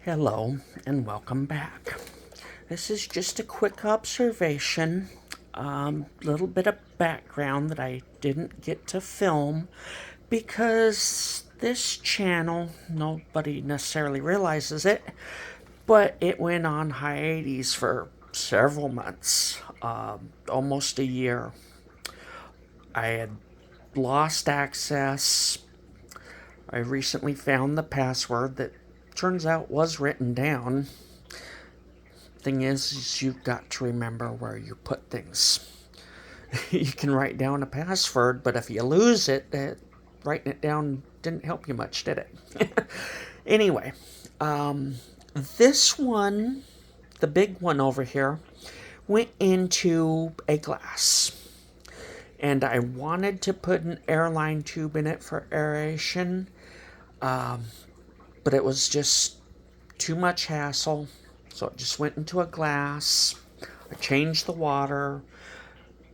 Hello and welcome back. This is just a quick observation, little bit of background that I didn't get to film because this channel, nobody necessarily realizes it, but it went on hiatus for several months, almost a year. I had lost access. I recently found the password that turns out was written down. Thing is you've got to remember where you put things. You can write down a password, but if you lose it, writing it down didn't help you much, did it? Anyway, this one, the big one over here, went into a glass. And I wanted to put an airline tube in it for aeration, but it was just too much hassle. So it just went into a glass. I changed the water,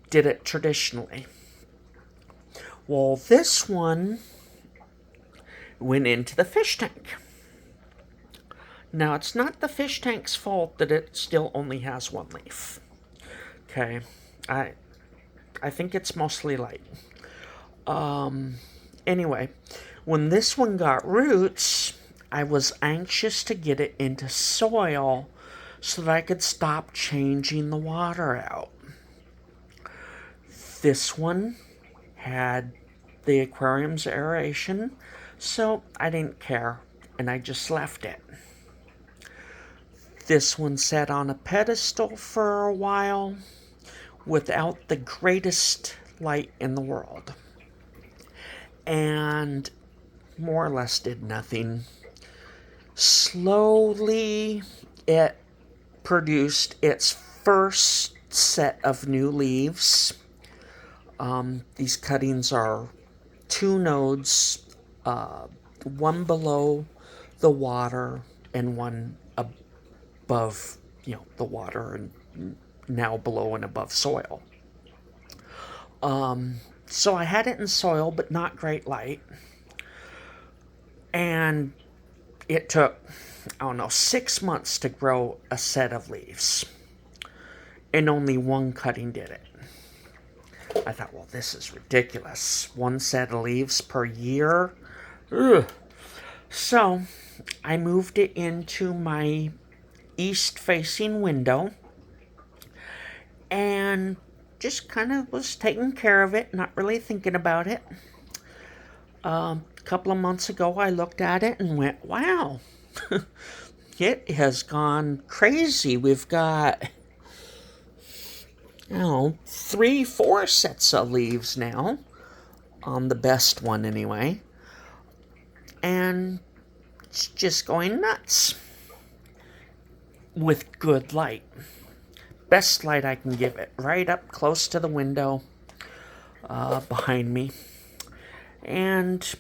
did it traditionally. Well, this one went into the fish tank. Now, it's not the fish tank's fault that it still only has one leaf. Okay, I think it's mostly light. Anyway, when this one got roots, I was anxious to get it into soil so that I could stop changing the water out. This one had the aquarium's aeration, so I didn't care, and I just left it. This one sat on a pedestal for a while without the greatest light in the world, and more or less did nothing. Slowly, it produced its first set of new leaves. These cuttings are 2 nodes, one below the water and one above, the water, and now below and above soil. So I had it in soil, but not great light. And it took, 6 months to grow a set of leaves. And only one cutting did it. I thought, well, this is ridiculous. One set of leaves per year? Ugh. So I moved it into my east-facing window and just kind of was taking care of it, not really thinking about it. A couple of months ago, I looked at it and went, wow, it has gone crazy. We've got, 3-4 sets of leaves now, on the best one anyway, and it's just going nuts with good light. Best light I can give it, right up close to the window behind me, and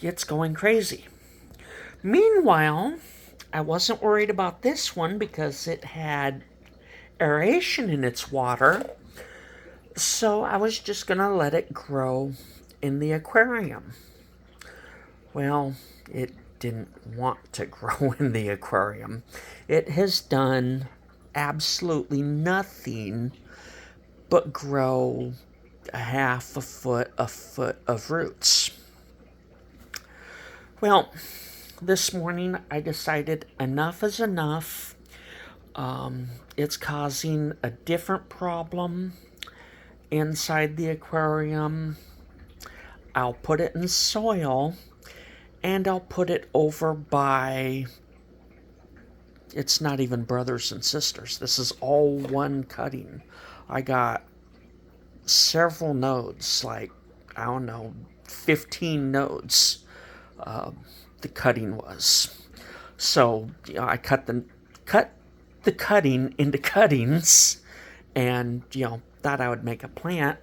it's going crazy. Meanwhile, I wasn't worried about this one because it had aeration in its water, so I was just going to let it grow in the aquarium. Well, it didn't want to grow in the aquarium. It has done absolutely nothing but grow a foot of roots. Well, this morning I decided enough is enough. It's causing a different problem inside the aquarium. I'll put it in soil, and I'll put it over by, it's not even brothers and sisters. This is all one cutting. I got several nodes, 15 nodes, the cutting was. So, I cut the cutting into cuttings, and, thought I would make a plant,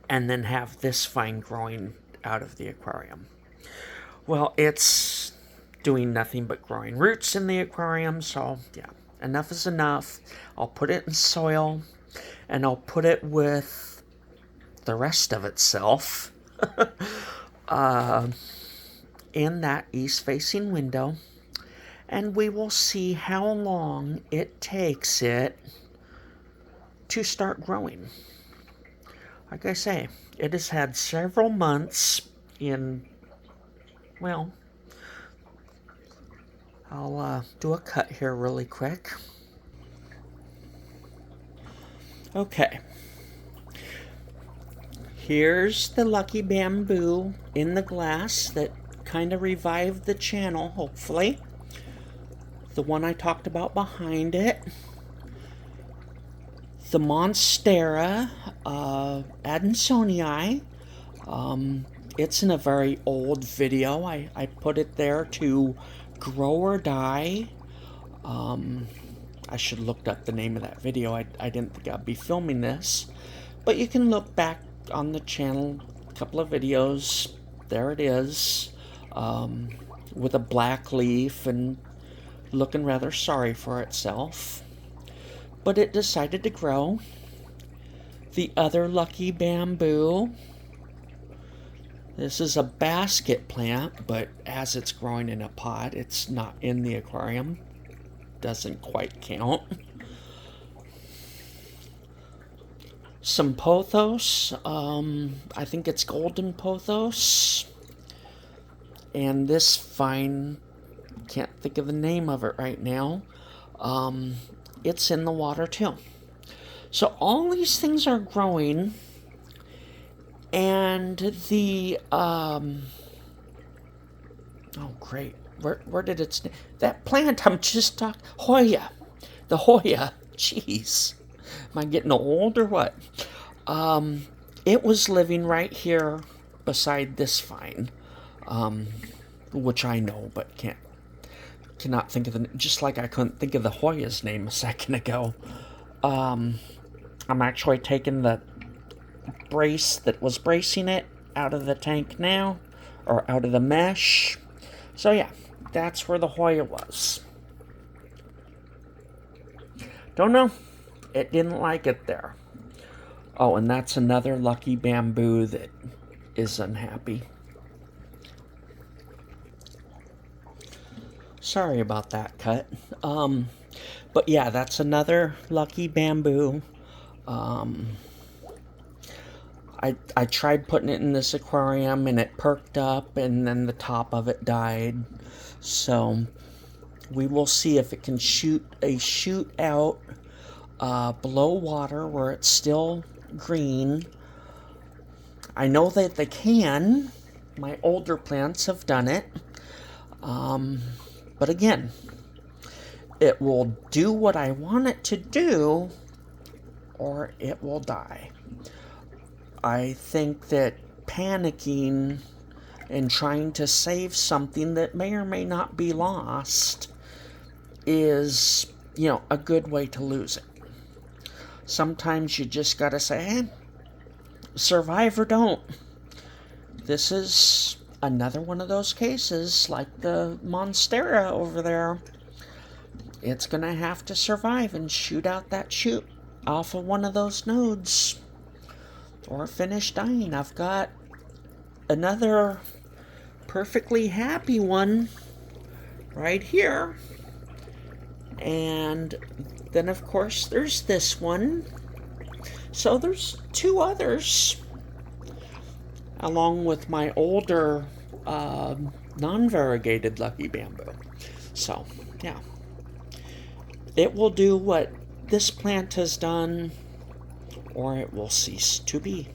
and then have this vine growing out of the aquarium. Well, it's doing nothing but growing roots in the aquarium, so, enough is enough. I'll put it in soil, and I'll put it with the rest of itself in that east-facing window, and we will see how long it takes it to start growing. Like I say, it has had several months in, well, I'll do a cut here really quick. Okay. Here's the lucky bamboo in the glass that kind of revived the channel, hopefully. The one I talked about behind it. The Monstera Adansonii. It's in a very old video. I put it there to grow or die. I should have looked up the name of that video. I didn't think I'd be filming this. But you can look back on the channel, a couple of videos. There it is. With a black leaf and looking rather sorry for itself. But it decided to grow. The other lucky bamboo. This is a basket plant, but as it's growing in a pot, it's not in the aquarium. Doesn't quite count. Some pothos. I think it's golden pothos. And this vine, can't think of the name of it right now. It's in the water too. So all these things are growing, and the oh great, where did it that plant I'm just talking, Hoya, the Hoya, jeez, am I getting old or what? It was living right here beside this vine, which I know but cannot think of the, just like I couldn't think of the Hoya's name a second ago. I'm actually taking the brace that was bracing it out of the tank now, or out of the mesh. So yeah, that's where the Hoya was. Don't know. It didn't like it there. Oh, and that's another lucky bamboo that is unhappy. Sorry about that cut. But yeah, that's another lucky bamboo. I tried putting it in this aquarium and it perked up and then the top of it died. So we will see if it can shoot out below water where it's still green. I know that they can. My older plants have done it. But again, it will do what I want it to do, or it will die. I think that panicking and trying to save something that may or may not be lost is, a good way to lose it. Sometimes you just gotta say, hey, survive or don't. This is another one of those cases, like the Monstera over there. It's gonna have to survive and shoot out that shoot off of one of those nodes, or finish dying. I've got another perfectly happy one right here. And then, of course, there's this one. So there's two others, along with my older non-variegated lucky bamboo. So, yeah. It will do what this plant has done, or it will cease to be.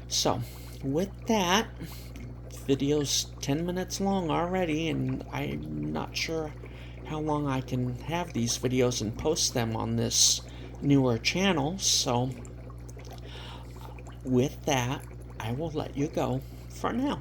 So, with that, video's 10 minutes long already, and I'm not sure how long I can have these videos and post them on this newer channel. So, with that, I will let you go for now.